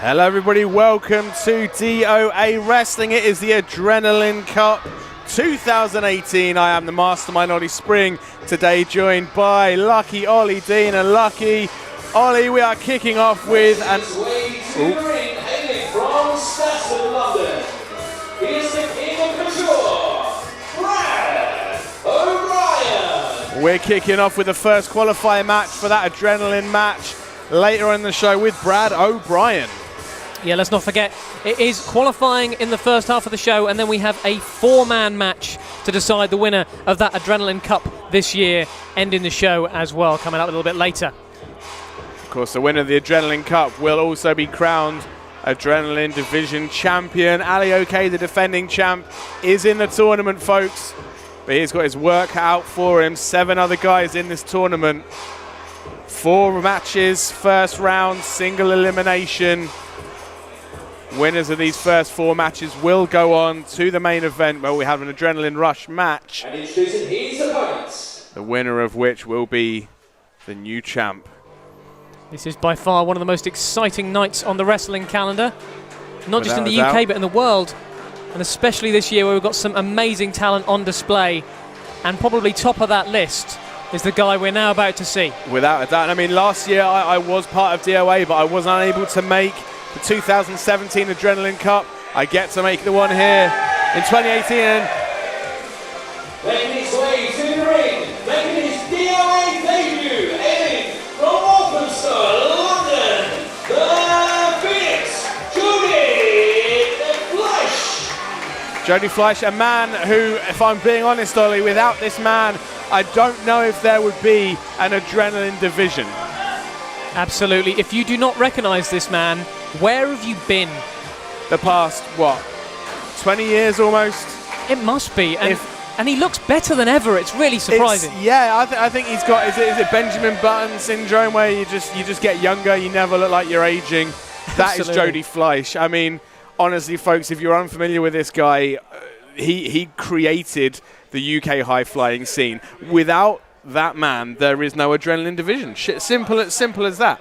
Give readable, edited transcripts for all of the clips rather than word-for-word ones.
Hello everybody, welcome to DOA Wrestling. It is the Adrenaline Cup 2018. I am the Mastermind, Ollie Spring, today joined by Lucky Ollie Dean. And Lucky Ollie, we are kicking off with an... From Stafford, London, he is the King of Couture, Brad O'Brien. We're kicking off with the first qualifier match for that Adrenaline match later in the show with Brad O'Brien. Yeah, let's not forget, it is qualifying in the first half of the show, and then we have a four-man match to decide the winner of that Adrenaline Cup this year, ending the show as well, coming up a little bit later. Of course, the winner of the Adrenaline Cup will also be crowned Adrenaline Division Champion. Ali OK, the defending champ, is in the tournament, folks, but he's got his work out for him. 7 other guys in this tournament. 4 matches, first round, single elimination. Winners of these first 4 matches will go on to the main event where we have an Adrenaline Rush match. And introducing his opponents. The winner of which will be the new champ. This is by far one of the most exciting nights on the wrestling calendar, not just in the Without a UK but in the world, and especially this year where we've got some amazing talent on display, and probably top of that list is the guy we're now about to see. Without a doubt. I mean, last year I was part of DOA, but I was unable to make the 2017 Adrenaline Cup. I get to make the one here in 2018. Making his way to the ring, making his DOA debut, hailing from Walthamstow, London, the Phoenix, Jody Fleisch. Jody Fleisch, a man who, if I'm being honest, Ollie, without this man, I don't know if there would be an Adrenaline division. Absolutely. If you do not recognise this man, where have you been? The past, what, 20 years almost? It must be, and he looks better than ever. It's really surprising. I think he's got, is it Benjamin Button syndrome, where you just get younger, you never look like you're aging? That is Jody Fleisch. I mean, honestly, folks, if you're unfamiliar with this guy, he created the UK high-flying scene. Without that man, there is no Adrenaline division. Simple as that.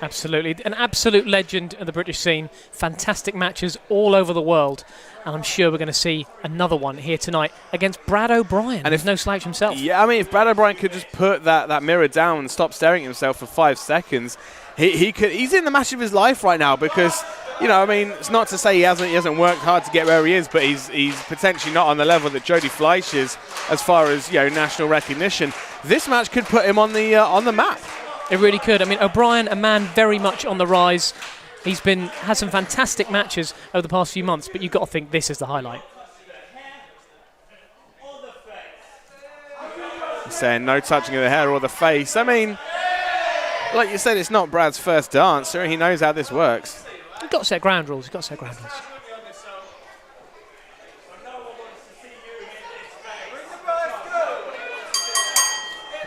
Absolutely. An absolute legend of the British scene. Fantastic matches all over the world. And I'm sure we're going to see another one here tonight against Brad O'Brien. And if no slouch himself. Yeah, I mean, if Brad O'Brien could just put that mirror down and stop staring at himself for 5 seconds, he's in the match of his life right now, because, you know, I mean, it's not to say he hasn't worked hard to get where he is, but he's potentially not on the level that Jody Fleisch is as far as, you know, national recognition. This match could put him on the map. It really could. I mean, O'Brien, a man very much on the rise. He's had some fantastic matches over the past few months, but you've got to think this is the highlight. He's saying no touching of the hair or the face. I mean, like you said, it's not Brad's first dance, so he knows how this works. You've got to set ground rules.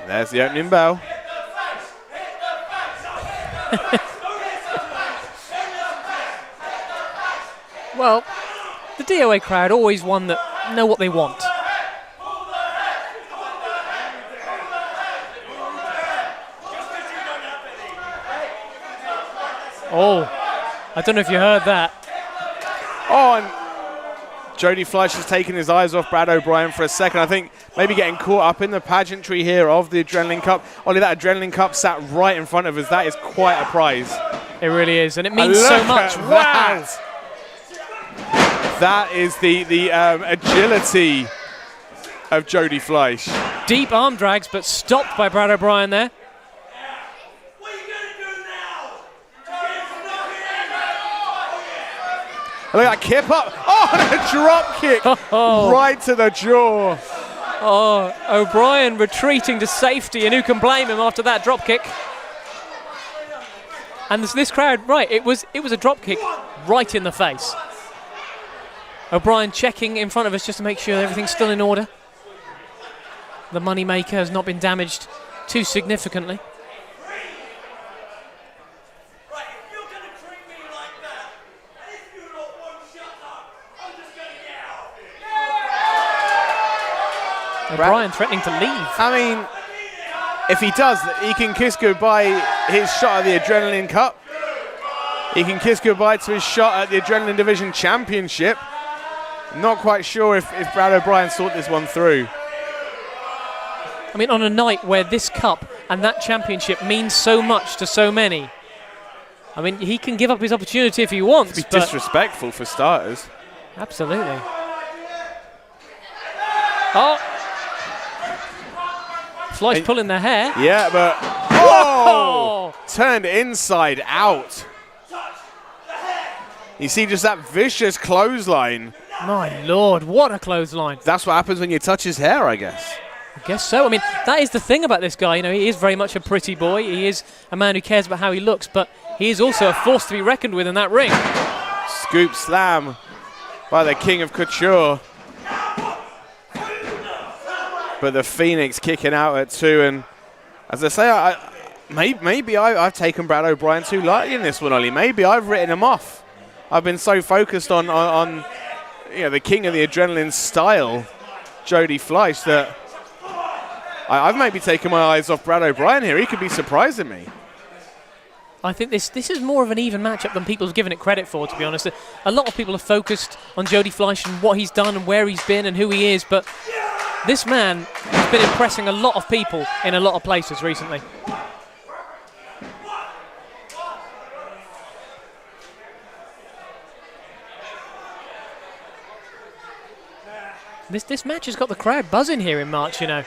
There's the opening bell. Well, the DOA crowd always one that know what they want. Oh, I don't know if you heard that. Oh, and Jody Fleisch has taken his eyes off Brad O'Brien for a second. I think maybe getting caught up in the pageantry here of the Adrenaline Cup. Only that Adrenaline Cup sat right in front of us. That is quite a prize. It really is, and it means so much. Wow! That is the agility of Jody Fleisch. Deep arm drags, but stopped by Brad O'Brien there. Look at that kip up. Oh, and a drop kick right to the jaw. Oh, O'Brien retreating to safety, and who can blame him after that drop kick? And this crowd, right, it was a drop kick right in the face. O'Brien checking in front of us just to make sure everything's still in order. The moneymaker has not been damaged too significantly. O'Brien threatening to leave. I mean, if he does, he can kiss goodbye his shot at the Adrenaline Cup. He can kiss goodbye to his shot at the Adrenaline Division Championship. Not quite sure if Brad O'Brien thought this one through. I mean, on a night where this cup and that championship means so much to so many, I mean, he can give up his opportunity if he wants. It'd be disrespectful for starters. Absolutely. Oh. Fleisch pulling their hair. Yeah, but... Oh! Turned inside out. You see just that vicious clothesline. My Lord, what a clothesline. That's what happens when you touch his hair, I guess. I guess so. I mean, that is the thing about this guy. You know, he is very much a pretty boy. He is a man who cares about how he looks, but he is also a force to be reckoned with in that ring. Scoop slam by the King of Couture. But the Phoenix kicking out at 2, and as I say, maybe I've taken Brad O'Brien too lightly in this one, Ollie. Maybe I've written him off. I've been so focused on you know, the king of the adrenaline style, Jody Fleisch, that I've maybe taken my eyes off Brad O'Brien here. He could be surprising me. I think this is more of an even matchup than people have given it credit for, to be honest. A lot of people are focused on Jody Fleisch and what he's done and where he's been and who he is, but this man has been impressing a lot of people in a lot of places recently. This match has got the crowd buzzing here in March, you know.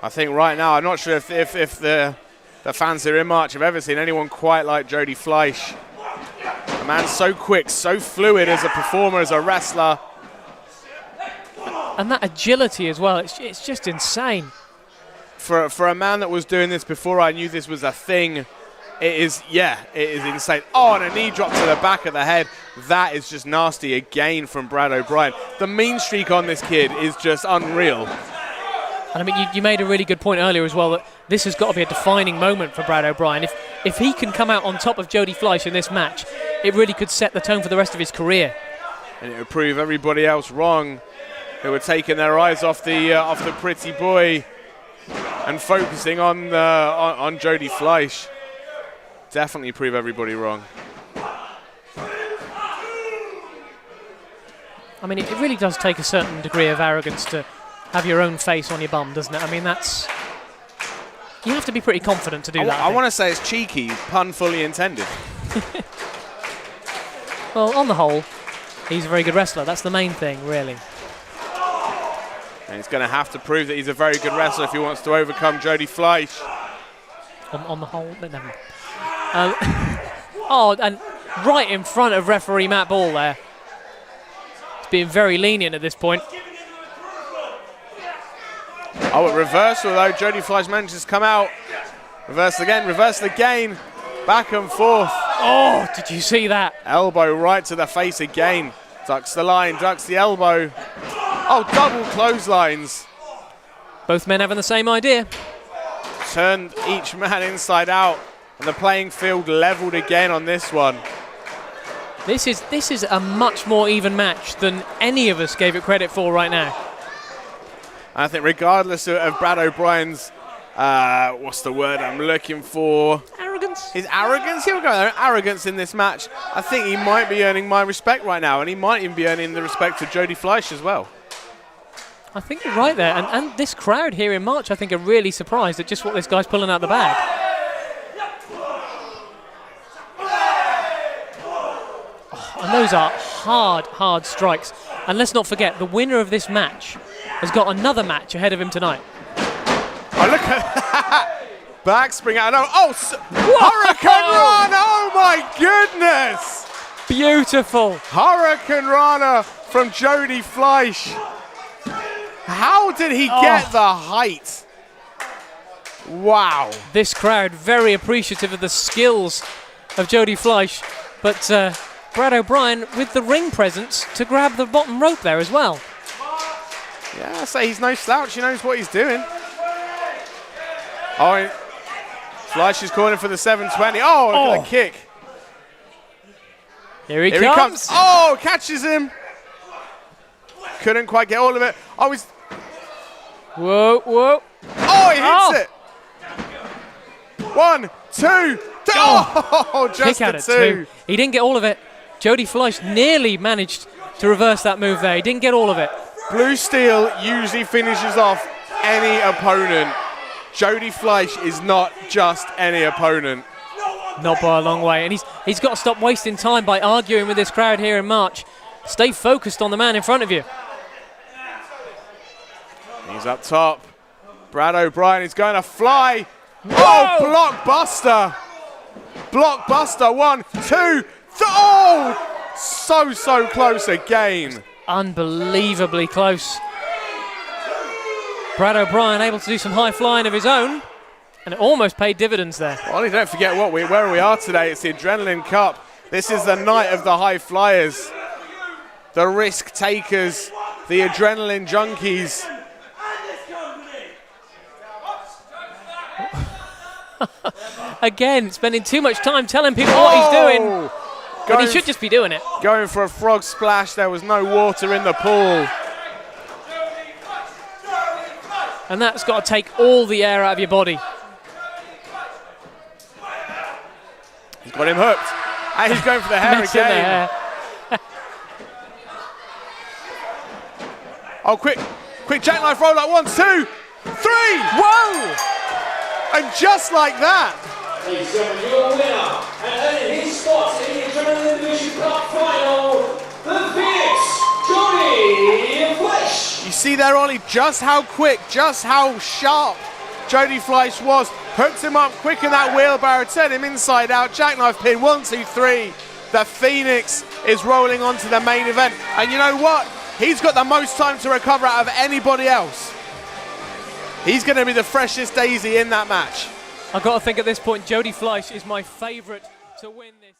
I think right now, I'm not sure if the fans here in March have ever seen anyone quite like Jody Fleisch. A man so quick, so fluid as a performer, as a wrestler. And that agility as well, it's just insane. For a man that was doing this before I knew this was a thing, it is insane. Oh, and a knee drop to the back of the head. That is just nasty again from Brad O'Brien. The mean streak on this kid is just unreal. And I mean, you made a really good point earlier as well, that this has got to be a defining moment for Brad O'Brien. If he can come out on top of Jody Fleisch in this match, it really could set the tone for the rest of his career. And it would prove everybody else wrong, who were taking their eyes off the pretty boy and focusing on Jody Fleisch. Definitely prove everybody wrong. I mean, it really does take a certain degree of arrogance to have your own face on your bum, doesn't it? I mean, you have to be pretty confident to do that. I want to say it's cheeky, pun fully intended. Well, on the whole, he's a very good wrestler. That's the main thing, really. And he's going to have to prove that he's a very good wrestler if he wants to overcome Jody Fleisch. On the whole, never mind. Oh, and right in front of referee Matt Ball there. He's being very lenient at this point. Oh, a reversal though. Jody Fleisch manages to come out. Reverse again. Back and forth. Oh, did you see that? Elbow right to the face again. Ducks the line, ducks the elbow. Oh, double clotheslines. Both men having the same idea. Turned each man inside out. And the playing field leveled again on this one. This is a much more even match than any of us gave it credit for right now. I think regardless of Brad O'Brien's, what's the word I'm looking for? Arrogance. His arrogance? Here we go. Arrogance in this match. I think he might be earning my respect right now, and he might even be earning the respect of Jody Fleisch as well. I think you're right there. And this crowd here in March, I think, are really surprised at just what this guy's pulling out the bag. And those are hard strikes. And let's not forget, the winner of this match has got another match ahead of him tonight. Oh, look at that. Back spring out. Oh, Hurricane Rana. Oh, my goodness. Beautiful. Hurricane Rana from Jody Fleisch. How did he get the height? Wow. This crowd very appreciative of the skills of Jody Fleisch. But Brad O'Brien with the ring presence to grab the bottom rope there as well. Yeah, I say he's no slouch. He knows what he's doing. Oh, Fleisch is calling for the 720. Oh, look at the kick. Here he comes. Oh, catches him. Couldn't quite get all of it. Oh, he's... Whoa. Oh, he hits it. 1, 2, Oh, just Kick out the at two. He didn't get all of it. Jody Fleisch nearly managed to reverse that move there. He didn't get all of it. Blue Steel usually finishes off any opponent. Jody Fleisch is not just any opponent. Not by a long way. And he's got to stop wasting time by arguing with this crowd here in March. Stay focused on the man in front of you. He's up top. Brad O'Brien is going to fly. Oh, blockbuster. Blockbuster. 1, 2, 3. Oh, so close again. Unbelievably close. Brad O'Brien able to do some high flying of his own, and it almost paid dividends there. Well, don't forget where we are today. It's the Adrenaline Cup. This is the night of the high flyers, the risk takers, the adrenaline junkies. Again, spending too much time telling people what he's doing, when he should just be doing it. Going for a frog splash. There was no water in the pool. And that's got to take all the air out of your body. He's got him hooked. And he's going for the hair Messing the again. hair. Oh, quick jackknife roll up. 1, 2, 3. Whoa! And just like that. Ladies and gentlemen, your winner and earning his spot in the Adrenaline Division Cup final, the Phoenix, Jody Fleisch. You see there, Ollie, just how quick, just how sharp Jody Fleisch was. Hooked him up quick in that wheelbarrow, turned him inside out, jackknife pin, 1, 2, 3. The Phoenix is rolling on to the main event. And you know what? He's got the most time to recover out of anybody else. He's going to be the freshest daisy in that match. I've got to think at this point, Jody Fleisch is my favourite to win this.